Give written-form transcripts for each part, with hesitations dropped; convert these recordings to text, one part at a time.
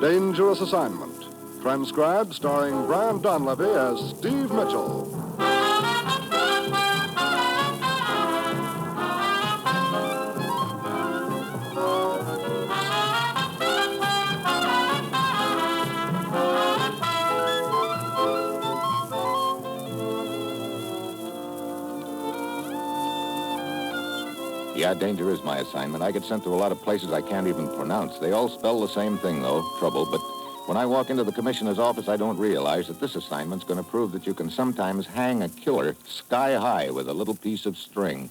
Dangerous Assignment. Transcribed, starring Brian Donlevy as Steve Mitchell. Yeah, danger is my assignment. I get sent to a lot of places I can't even pronounce. They all spell the same thing, though, trouble. But when I walk into the commissioner's office, I don't realize that this assignment's going to prove that you can sometimes hang a killer sky high with a little piece of string.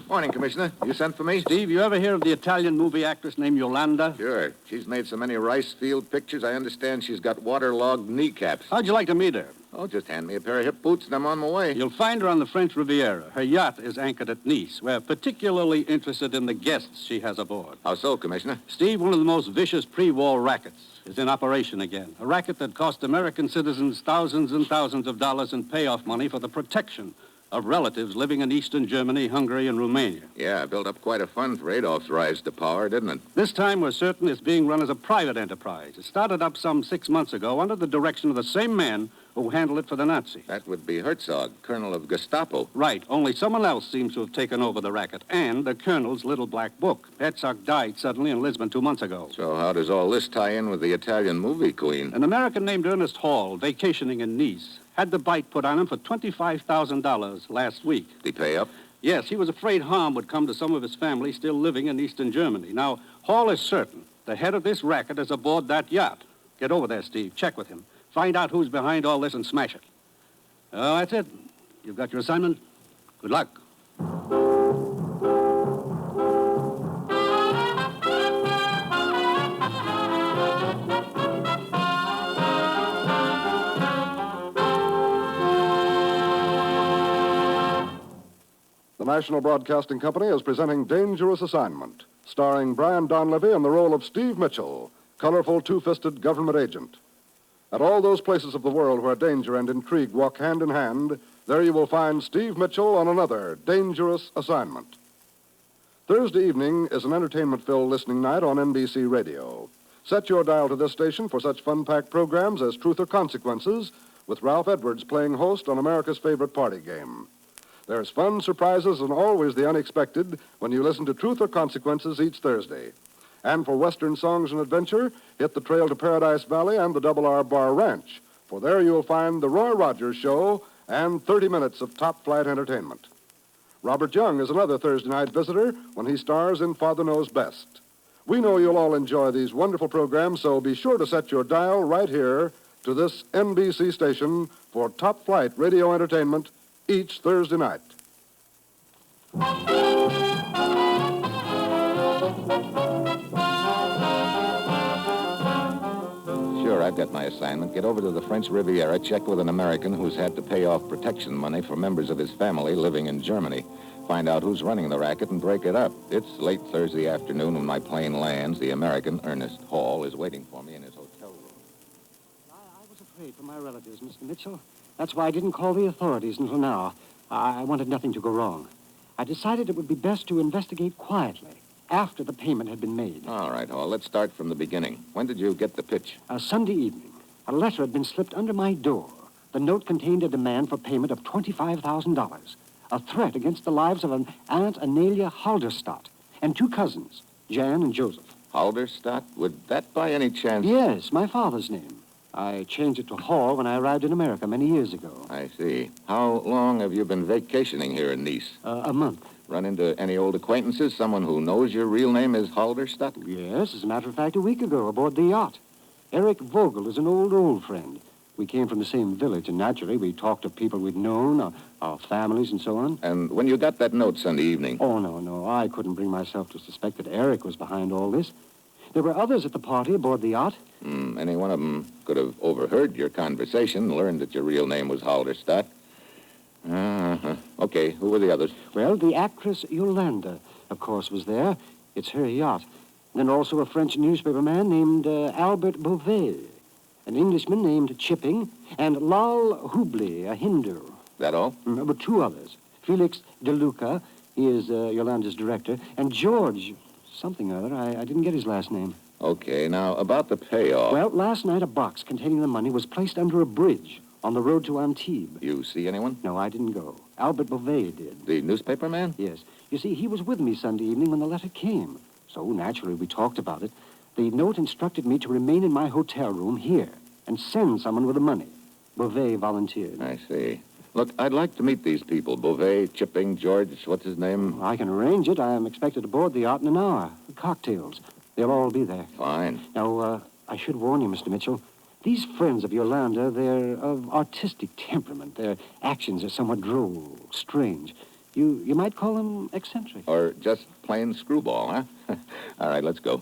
Morning, Commissioner. You sent for me? Steve, you ever hear of the Italian movie actress named Yolanda? Sure. She's made so many rice field pictures, I understand she's got waterlogged kneecaps. How'd you like to meet her? Oh, just hand me a pair of hip boots and I'm on my way. You'll find her on the French Riviera. Her yacht is anchored at Nice. We're particularly interested in the guests she has aboard. How so, Commissioner? Steve, one of the most vicious pre-war rackets is in operation again. A racket that cost American citizens thousands and thousands of dollars in payoff money for the protection of relatives living in Eastern Germany, Hungary, and Romania. Yeah, built up quite a fund for Adolf's rise to power, didn't it? This time we're certain it's being run as a private enterprise. It started up some 6 months ago under the direction of the same man who handled it for the Nazis. That would be Herzog, colonel of Gestapo. Right, only someone else seems to have taken over the racket, and the colonel's little black book. Herzog died suddenly in Lisbon 2 months ago. So how does all this tie in with the Italian movie queen? An American named Ernest Hall, vacationing in Nice, had the bite put on him for $25,000 last week. Did he pay up? Yes, he was afraid harm would come to some of his family still living in Eastern Germany. Now, Hall is certain the head of this racket is aboard that yacht. Get over there, Steve. Check with him. Find out who's behind all this and smash it. Oh, that's it. You've got your assignment. Good luck. The National Broadcasting Company is presenting Dangerous Assignment, starring Brian Donlevy in the role of Steve Mitchell, colorful two-fisted government agent. At all those places of the world where danger and intrigue walk hand in hand, there you will find Steve Mitchell on another dangerous assignment. Thursday evening is an entertainment-filled listening night on NBC Radio. Set your dial to this station for such fun-packed programs as Truth or Consequences, with Ralph Edwards playing host on America's favorite party game. There's fun, surprises, and always the unexpected when you listen to Truth or Consequences each Thursday. And for Western songs and adventure, hit the trail to Paradise Valley and the R Bar Ranch, for there you'll find the Roy Rogers Show and 30 minutes of top-flight entertainment. Robert Young is another Thursday night visitor when he stars in Father Knows Best. We know you'll all enjoy these wonderful programs, so be sure to set your dial right here to this NBC station for top-flight radio entertainment each Thursday night. Sure, I've got my assignment. Get over to the French Riviera, check with an American who's had to pay off protection money for members of his family living in Germany. Find out who's running the racket and break it up. It's late Thursday afternoon when my plane lands. The American, Ernest Hall, is waiting for me in his hotel room. I was afraid for my relatives, Mr. Mitchell. That's why I didn't call the authorities until now. I wanted nothing to go wrong. I decided it would be best to investigate quietly after the payment had been made. All right, Hall, let's start from the beginning. When did you get the pitch? Sunday evening. A letter had been slipped under my door. The note contained a demand for payment of $25,000. A threat against the lives of an Aunt Anelia Halderstadt and 2 cousins, Jan and Joseph. Halderstadt? Would that by any chance... Yes, my father's name. I changed it to Hall when I arrived in America many years ago. I see. How long have you been vacationing here in Nice? A month. Run into any old acquaintances? Someone who knows your real name is Halderstadt? Yes, as a matter of fact, a week ago aboard the yacht. Eric Vogel is an old friend. We came from the same village, and naturally we talked to people we'd known, our families and so on. And when you got that note Sunday evening? Oh, no. I couldn't bring myself to suspect that Eric was behind all this. There were others at the party aboard the yacht. Any one of them could have overheard your conversation, learned that your real name was Halderstadt. Okay, who were the others? Well, the actress Yolanda, of course, was there. It's her yacht. Then also a French newspaper man named Albert Beauvais, an Englishman named Chipping, and Lal Hubli, a Hindu. That all? But 2 others. Felix DeLuca, he is Yolanda's director, and George, something or other, I didn't get his last name. Okay, now, about the payoff. Well, last night a box containing the money was placed under a bridge on the road to Antibes. You see anyone? No, I didn't go. Albert Beauvais did. The newspaper man? Yes. You see, he was with me Sunday evening when the letter came. So, naturally, we talked about it. The note instructed me to remain in my hotel room here and send someone with the money. Beauvais volunteered. I see. Look, I'd like to meet these people. Beauvais, Chipping, George, what's his name? I can arrange it. I am expected aboard the yacht in an hour. Cocktails. They'll all be there. Fine. Now, I should warn you, Mr. Mitchell. These friends of Yolanda, they're of artistic temperament. Their actions are somewhat droll, strange. You might call them eccentric. Or just plain screwball, huh? All right, let's go.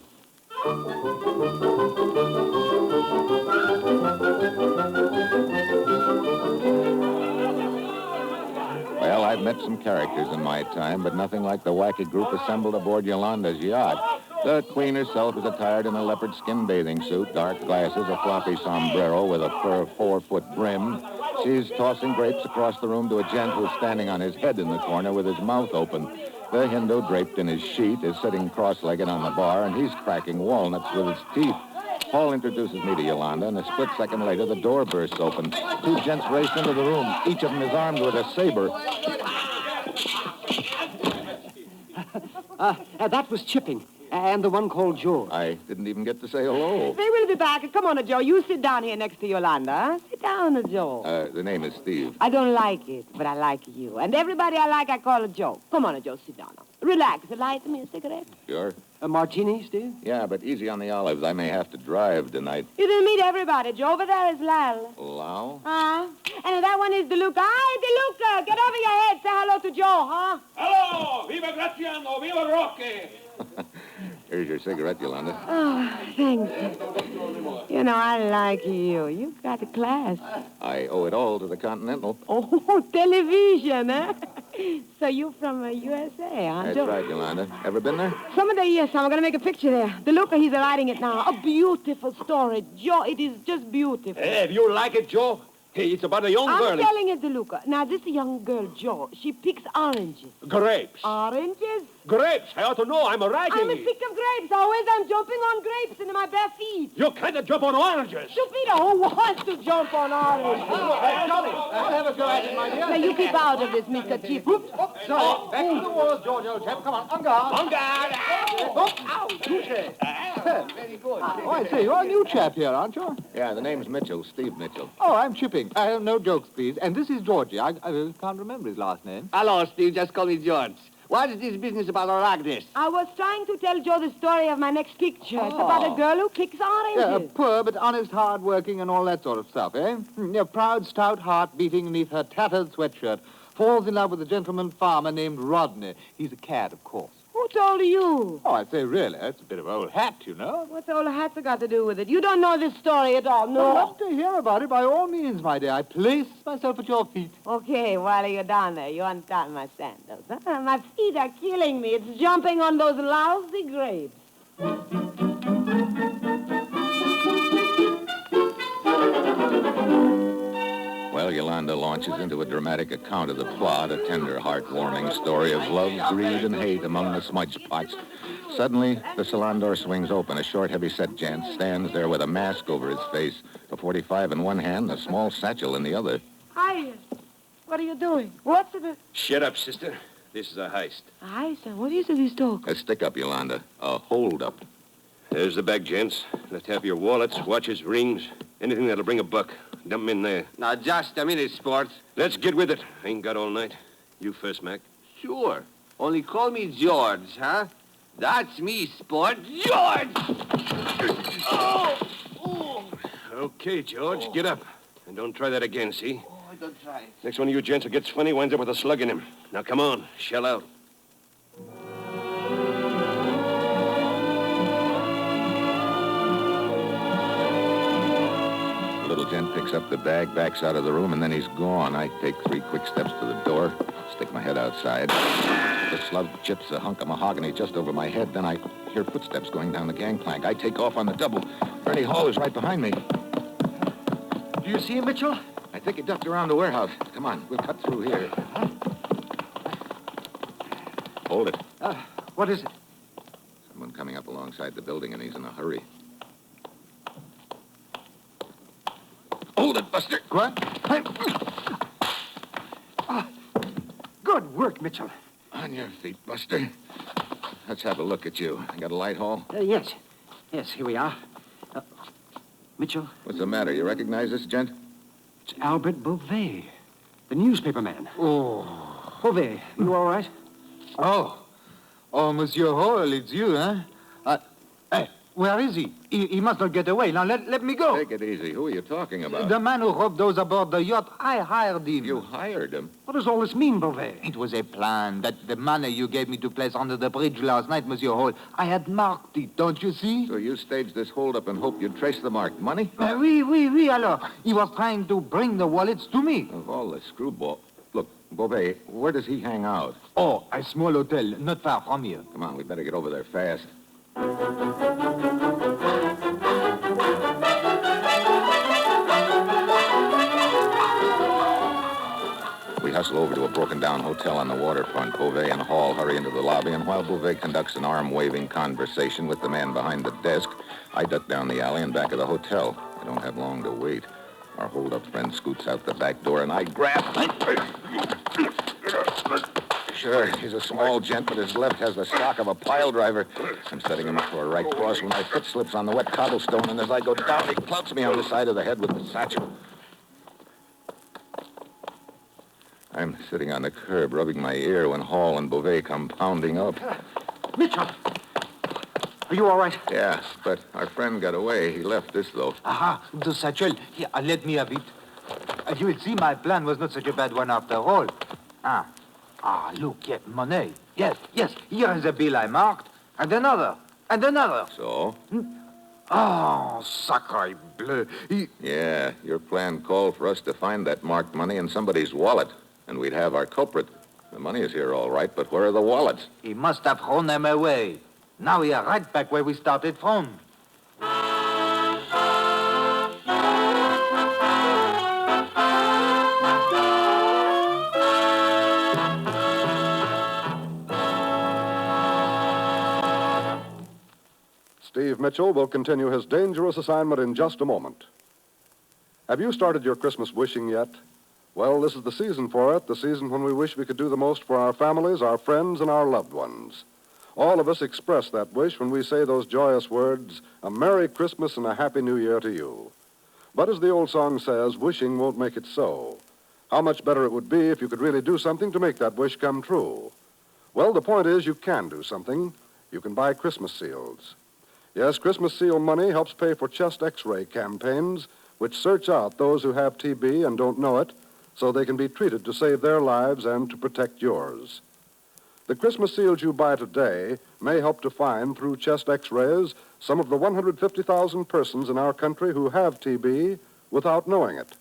Well, I've met some characters in my time, but nothing like the wacky group assembled aboard Yolanda's yacht. The queen herself is attired in a leopard skin bathing suit, dark glasses, a floppy sombrero with a fur 4-foot brim. She's tossing grapes across the room to a gent who's standing on his head in the corner with his mouth open. The Hindu, draped in his sheet, is sitting cross-legged on the bar, and he's cracking walnuts with his teeth. Paul introduces me to Yolanda, and a split second later, the door bursts open. Two gents race into the room. Each of them is armed with a saber. That was Chipping, and the one called George. I didn't even get to say hello. They will be back. Come on, Joe. You sit down here next to Yolanda. Sit down, Joe. The name is Steve. I don't like it, but I like you. And everybody I like, I call a Joe. Come on, Joe. Sit down. Relax. Light me a cigarette. Sure. A martini, Steve? Yeah, but easy on the olives. I may have to drive tonight. You didn't meet everybody, Joe. Over there is Lal. Lal? And that one is DeLuca. Hi, DeLuca. Get over your head. Say hello to Joe, huh? Hello! Viva Graziano! Viva Rocky! Here's your cigarette, Yolanda. Oh, thanks. You know, I like you. You got the class. I owe it all to the Continental. Oh, television, huh? So you from USA, huh, That's Joe? right, Yolanda. Ever been there? Someday, yes, I'm going to make a picture there. DeLuca, he's writing it now. A beautiful story, Joe. It is just beautiful. Hey, if you like it, Joe, hey, it's about a young I'm girl. telling you, DeLuca. Now, this young girl, Joe, she picks oranges. Grapes. Oranges? Grapes. I ought to know. I'm writing I'm it. sick of grapes. Always I'm jumping on grapes into my bare feet. You can't jump on oranges. Stupid, who wants to jump on oranges? I'll have a go at it, my dear. Now, you keep out of this, Mr. Chip. Sorry. Back to the walls, George, old chap. Come on. On guard. On guard. Ow. Touche. Very good. Oh, I see. You're a new chap here, aren't you? Yeah, the name's Mitchell, Steve Mitchell. Oh, I'm Chipping. No jokes, please. And this is Georgie. I can't remember his last name. Hello, Steve. Just call me George. What is this business about Aragnes? I was trying to tell Joe the story of my next picture. It's about a girl who picks oranges. Poor but honest, hard-working, and all that sort of stuff, eh? A proud, stout heart beating beneath her tattered sweatshirt. Falls in love with a gentleman farmer named Rodney. He's a cad, of course. Who told you? Oh, I say, really, that's a bit of old hat, you know. What's old hat's got to do with it? You don't know this story at all, I'd no? love to hear about it, by all means, my dear. I place myself at your feet. Okay, while you're down there, you untie my sandals. My feet are killing me. It's jumping on those lousy grapes. Well, Yolanda launches into a dramatic account of the plot, a tender, heartwarming story of love, greed, and hate among the smudge pots. Suddenly, the salon door swings open. A short, heavy-set gent stands there with a mask over his face, a .45 in one hand, a small satchel in the other. Hi. What are you doing? What's it? Shut up, sister. This is a heist. Hi, sir. What is this talk? A stick-up, Yolanda. A hold-up. There's the bag, gents. Let's have your wallets, watches, rings, anything that'll bring a buck. Dump 'em in there. Now, just a minute, sport. Let's get with it. Ain't got all night. You first, Mac. Sure. Only call me George, huh? That's me, sport. George! Okay, George, get up. And don't try that again, see? Oh, don't try. Next one of you gents who gets funny winds up with a slug in him. Now, come on. Shell out. The little gent picks up the bag, backs out of the room, and then he's gone. I take 3 quick steps to the door, stick my head outside. The slug chips a hunk of mahogany just over my head. Then I hear footsteps going down the gangplank. I take off on the double. Ernie Hall is right behind me. Do you see him, Mitchell? I think he ducked around the warehouse. Come on, we'll cut through here. Hold it. What is it? Someone coming up alongside the building, and he's in a hurry. Hold it, Buster. Quoi? Good work, Mitchell. On your feet, Buster. Let's have a look at you. Got a light, Hall? Yes. Yes, here we are. Mitchell, What's the matter? You recognize this gent? it's Albert Beauvais, the newspaper man. Oh. Beauvais, you all right? Oh, Monsieur Hall, it's you, huh? Hey, where is he? He must not get away. Now, let me go. Take it easy. Who are you talking about? The man who robbed those aboard the yacht, I hired him. You hired him? What does all this mean, Beauvais? It was a plan that the money you gave me to place under the bridge last night, Monsieur Hall, I had marked it, don't you see? So you staged this holdup and hoped you'd trace the marked money? Oui, alors. He was trying to bring the wallets to me. Of all the screwball... Look, Beauvais, where does he hang out? Oh, a small hotel, not far from here. Come on, we better get over there fast. We hustle over to a broken-down hotel on the waterfront. Beauvais and Hall hurry into the lobby, and while Beauvais conducts an arm-waving conversation with the man behind the desk, I duck down the alley and back of the hotel. I don't have long to wait. Our hold-up friend scoots out the back door, and I grab... Sure, he's a small gent, but his left has the stock of a pile driver. I'm setting him up for a right cross when my foot slips on the wet cobblestone, and as I go down, he clouts me on the side of the head with the satchel. I'm sitting on the curb, rubbing my ear, when Hall and Beauvais come pounding up. Mitchell! Are you all right? Yeah, but our friend got away. He left this, though. Aha, the satchel. Here, let me have it. You will see my plan was not such a bad one after all. Look, money. Yes, here is a bill I marked. And another. So? Oh, sacre bleu. Yeah, your plan called for us to find that marked money in somebody's wallet, and we'd have our culprit. The money is here all right, but where are the wallets? He must have thrown them away. Now we are right back where we started from. Steve Mitchell will continue his dangerous assignment in just a moment. Have you started your Christmas wishing yet? Well, this is the season for it, the season when we wish we could do the most for our families, our friends, and our loved ones. All of us express that wish when we say those joyous words, a Merry Christmas and a Happy New Year to you. But as the old song says, wishing won't make it so. How much better it would be if you could really do something to make that wish come true. Well, the point is you can do something. You can buy Christmas seals. Yes, Christmas seal money helps pay for chest X-ray campaigns, which search out those who have TB and don't know it, so they can be treated to save their lives and to protect yours. The Christmas seals you buy today may help to find, through chest X-rays, some of the 150,000 persons in our country who have TB without knowing it.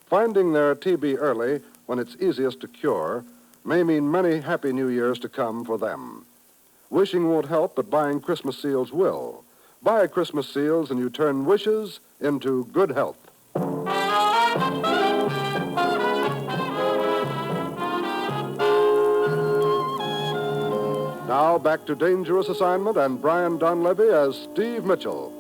Finding their TB early, when it's easiest to cure, may mean many happy New Years to come for them. Wishing won't help, but buying Christmas seals will. Buy Christmas seals and you turn wishes into good health. Now back to Dangerous Assignment and Brian Donlevy as Steve Mitchell.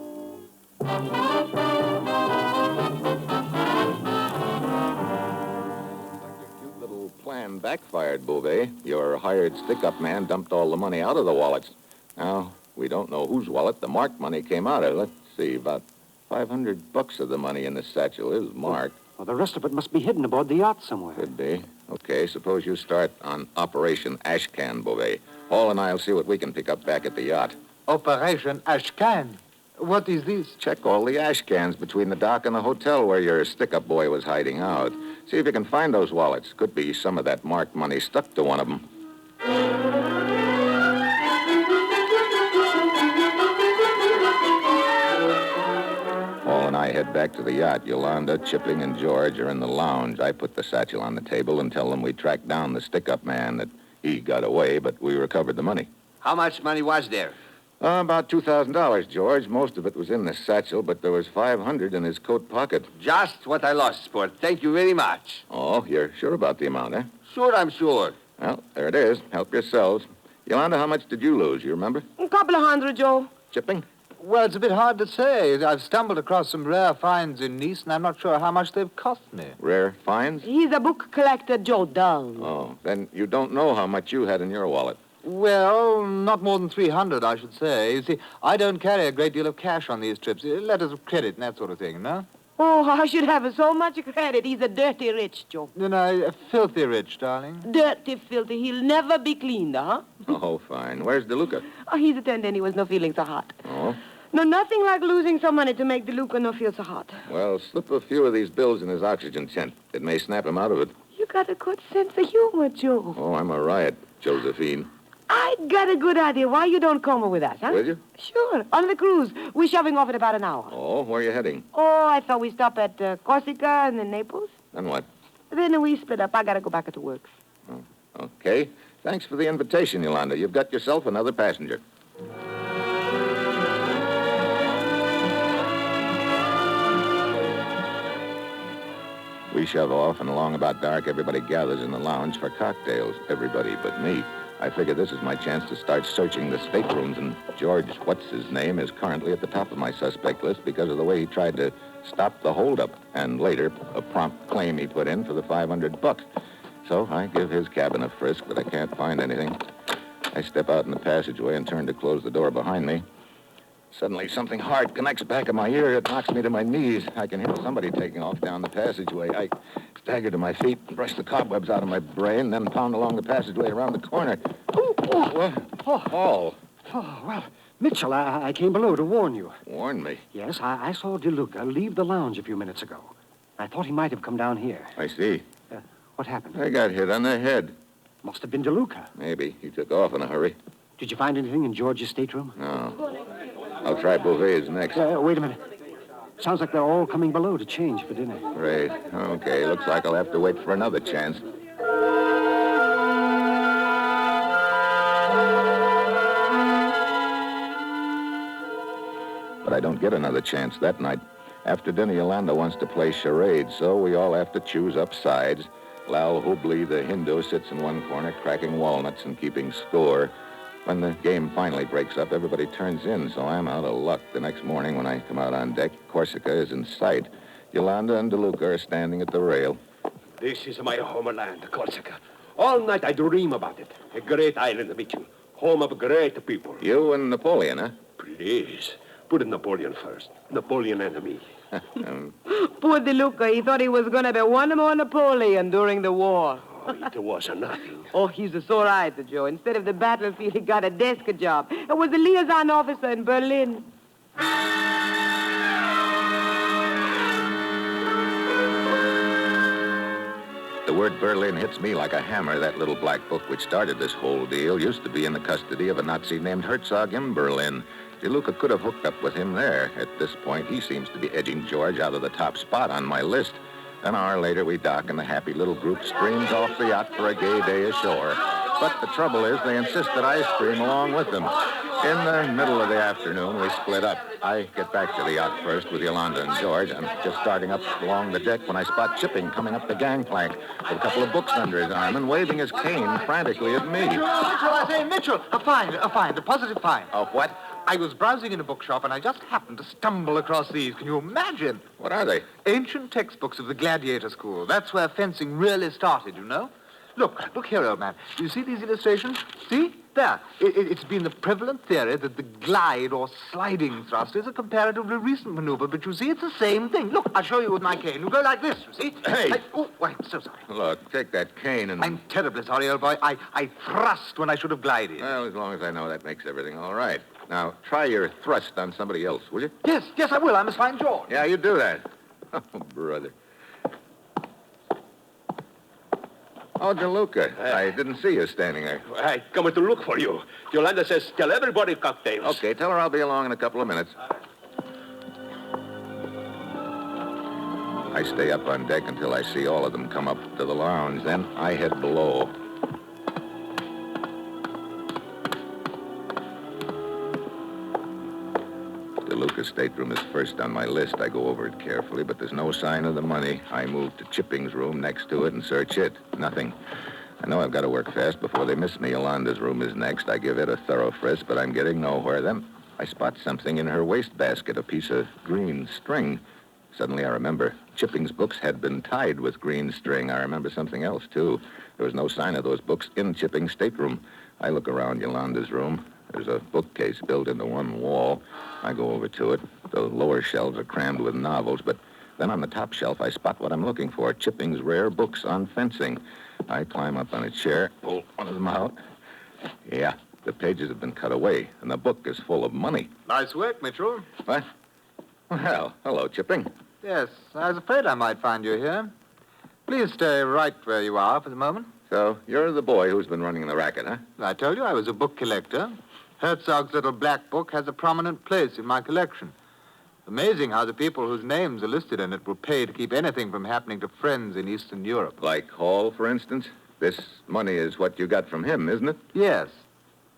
Plan backfired, Beauvais. Your hired stick-up man dumped all the money out of the wallets. Now, we don't know whose wallet the marked money came out of. Let's see, about $500 of the money in the satchel is marked. Well, the rest of it must be hidden aboard the yacht somewhere. Could be. Okay, suppose you start on Operation Ashcan, Beauvais. Hall and I'll see what we can pick up back at the yacht. Operation Ashcan. What is this? Check all the ash cans between the dock and the hotel where your stick-up boy was hiding out. See if you can find those wallets. Could be some of that marked money stuck to one of them. Hall and I head back to the yacht. Yolanda, Chipping, and George are in the lounge. I put the satchel on the table and tell them we tracked down the stick-up man, that he got away, but we recovered the money. How much money was there? About $2,000, George. Most of it was in the satchel, but there was $500 in his coat pocket. Just what I lost, sport. Thank you very much. Oh, you're sure about the amount, eh? Sure, I'm sure. Well, there it is. Help yourselves. Yolanda, how much did you lose? You remember? A couple of hundred, Joe. Chipping? Well, it's a bit hard to say. I've stumbled across some rare finds in Nice, and I'm not sure how much they've cost me. Rare finds? He's a book collector, Joe Dunn. Oh, then you don't know how much you had in your wallet. Well, not more than 300, I should say. You see, I don't carry a great deal of cash on these trips. Letters of credit and that sort of thing, no? Oh, I should have so much credit. He's a dirty rich, Joe. Filthy rich, darling. Dirty, filthy. He'll never be cleaned, huh? Oh, fine. Where's DeLuca? Oh, he's attending. He was no feeling so hot. Oh? No, nothing like losing some money to make DeLuca no feel so hot. Well, slip a few of these bills in his oxygen tent. It may snap him out of it. You got a good sense of humor, Joe. Oh, I'm a riot, Josephine. I got a good idea why you don't come with us, huh? Will you? Sure. On the cruise. We're shoving off in about an hour. Oh, where are you heading? Oh, I thought we'd stop at Corsica and then Naples. Then what? Then we split up. I got to go back to work. Okay. Thanks for the invitation, Yolanda. You've got yourself another passenger. We shove off, and along about dark, everybody gathers in the lounge for cocktails. Everybody but me. I figure this is my chance to start searching the staterooms, and George What's-His-Name is currently at the top of my suspect list because of the way he tried to stop the holdup, and later, a prompt claim he put in for the $500. So I give his cabin a frisk, but I can't find anything. I step out in the passageway and turn to close the door behind me. Suddenly, something hard connects back of my ear. It knocks me to my knees. I can hear somebody taking off down the passageway. I stagger to my feet and brush the cobwebs out of my brain, then pound along the passageway around the corner. Oh. Oh, well, Mitchell, I came below to warn you. Warn me. Yes, I saw DeLuca leave the lounge a few minutes ago. I thought he might have come down here. I see. What happened? I got hit on the head. Must have been DeLuca. Maybe. He took off in a hurry. Did you find anything in George's stateroom? No. I'll try Beauvais next. Wait a minute. Sounds like they're all coming below to change for dinner. Great. Okay, looks like I'll have to wait for another chance. But I don't get another chance that night. After dinner, Yolanda wants to play charades, so we all have to choose up sides. Lal Hubli, the Hindu, sits in one corner, cracking walnuts and keeping score. When the game finally breaks up, everybody turns in, so I'm out of luck. The next morning, when I come out on deck, Corsica is in sight. Yolanda and DeLuca are standing at the rail. This is my homeland, Corsica. All night I dream about it. A great island, Mitchell. Home of great people. You and Napoleon, huh? Please, put Napoleon first. Napoleon and me. Poor DeLuca. He thought he was going to be one more Napoleon during the war. Oh, it was nothing. Oh, he's a sore eyed, Joe. Instead of the battlefield, he got a desk job. It was a liaison officer in Berlin. The word Berlin hits me like a hammer. That little black book which started this whole deal used to be in the custody of a Nazi named Herzog in Berlin. DeLuca could have hooked up with him there. At this point, he seems to be edging George out of the top spot on my list. An hour later, we dock, and the happy little group streams off the yacht for a gay day ashore. But the trouble is, they insist that I stream along with them. In the middle of the afternoon, we split up. I get back to the yacht first with Yolanda and George. I'm just starting up along the deck when I spot Chipping coming up the gangplank with a couple of books under his arm and waving his cane frantically at me. Mitchell, I say, Mitchell, a find, a positive find. Oh, what? I was browsing in a bookshop, and I just happened to stumble across these. Can you imagine? What are they? Ancient textbooks of the gladiator school. That's where fencing really started, you know? Look here, old man. Do you see these illustrations? See? There. It's been the prevalent theory that the glide or sliding thrust is a comparatively recent maneuver, but you see, it's the same thing. Look, I'll show you with my cane. You go like this, you see? Hey! I'm so sorry. Look, take that cane and... I'm terribly sorry, old boy. I thrust when I should have glided. Well, as long as I know that makes everything all right. Now, try your thrust on somebody else, will you? Yes, I will. I must find George. Yeah, you do that. Oh, brother. Oh, DeLuca. I didn't see you standing there. I come to look for you. Yolanda says, tell everybody cocktails. Okay, tell her I'll be along in a couple of minutes. I stay up on deck until I see all of them come up to the lounge. Then I head below. DeLuca's stateroom is first on my list. I go over it carefully, but there's no sign of the money. I move to Chipping's room next to it and search it. Nothing. I know I've got to work fast before they miss me. Yolanda's room is next. I give it a thorough frisk, but I'm getting nowhere. Then I spot something in her wastebasket, a piece of green string. Suddenly I remember Chipping's books had been tied with green string. I remember something else, too. There was no sign of those books in Chipping's stateroom. I look around Yolanda's room. There's a bookcase built into one wall. I go over to it. The lower shelves are crammed with novels, but then on the top shelf I spot what I'm looking for, Chipping's rare books on fencing. I climb up on a chair, pull one of them out. Yeah, the pages have been cut away, and the book is full of money. Nice work, Mitchell. What? Well, hello, Chipping. Yes, I was afraid I might find you here. Please stay right where you are for the moment. So, you're the boy who's been running the racket, huh? I told you I was a book collector. Herzog's little black book has a prominent place in my collection. Amazing how the people whose names are listed in it will pay to keep anything from happening to friends in Eastern Europe. Like Hall, for instance? This money is what you got from him, isn't it? Yes.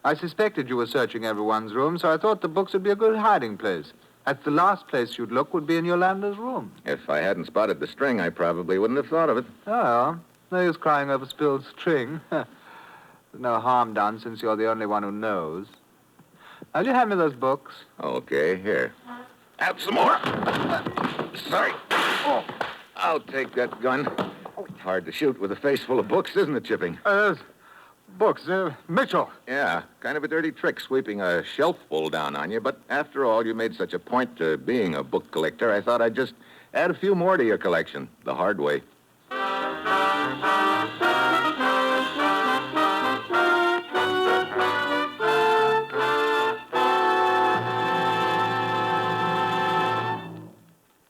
I suspected you were searching everyone's room, so I thought the books would be a good hiding place. That's the last place you'd look would be in Yolanda's room. If I hadn't spotted the string, I probably wouldn't have thought of it. Oh, no use crying over spilled string. There's no harm done since you're the only one who knows. Now, will you hand me those books? Okay, here. Have some more. Sorry. Oh, I'll take that gun. It's hard to shoot with a face full of books, isn't it, Chipping? Books. Mitchell. Yeah, kind of a dirty trick sweeping a shelf full down on you, but after all, you made such a point to being a book collector, I thought I'd just add a few more to your collection, the hard way.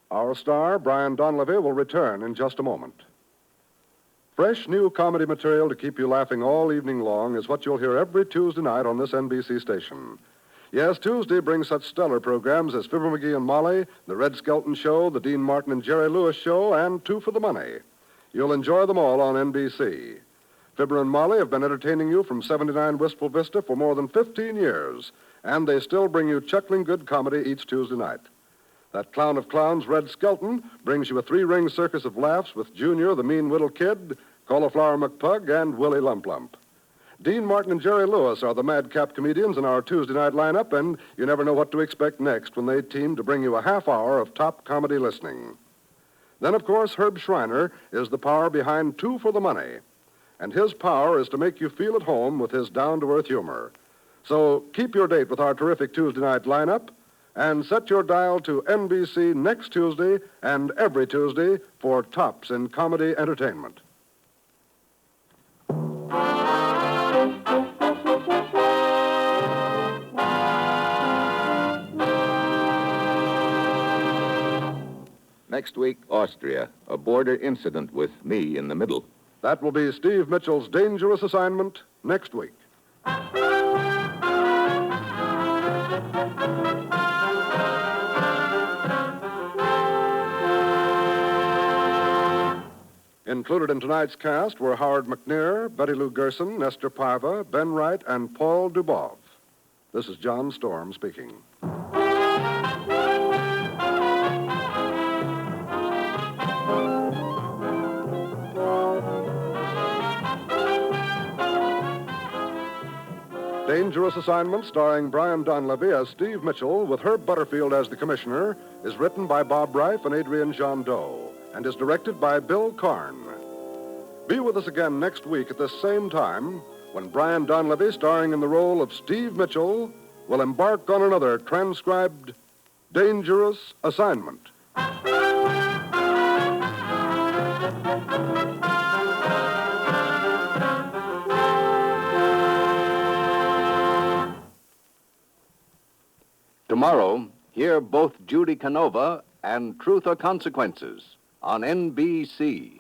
Our star, Brian Donlevy, will return in just a moment. Fresh new comedy material to keep you laughing all evening long is what you'll hear every Tuesday night on this NBC station. Yes, Tuesday brings such stellar programs as Fibber McGee and Molly, The Red Skelton Show, The Dean Martin and Jerry Lewis Show, and Two for the Money. You'll enjoy them all on NBC. Fibber and Molly have been entertaining you from 79 Wistful Vista for more than 15 years, and they still bring you chuckling good comedy each Tuesday night. That clown of clowns, Red Skelton, brings you a three-ring circus of laughs with Junior, the mean little kid, Cauliflower McPug, and Willie Lump Lump. Dean Martin and Jerry Lewis are the madcap comedians in our Tuesday night lineup, and you never know what to expect next when they team to bring you a half hour of top comedy listening. Then, of course, Herb Schreiner is the power behind Two for the Money, and his power is to make you feel at home with his down-to-earth humor. So keep your date with our terrific Tuesday night lineup, and set your dial to NBC next Tuesday and every Tuesday for tops in comedy entertainment. Next week, Austria, a border incident with me in the middle. That will be Steve Mitchell's dangerous assignment next week. Included in tonight's cast were Howard McNair, Betty Lou Gerson, Nestor Parva, Ben Wright, and Paul Dubov. This is John Storm speaking. Dangerous Assignment, starring Brian Donlevy as Steve Mitchell with Herb Butterfield as the commissioner, is written by Bob Reif and Adrian Jandot and is directed by Bill Karn. Be with us again next week at this same time when Brian Donlevy, starring in the role of Steve Mitchell, will embark on another transcribed Dangerous Assignment. Tomorrow, hear both Judy Canova and Truth or Consequences on NBC.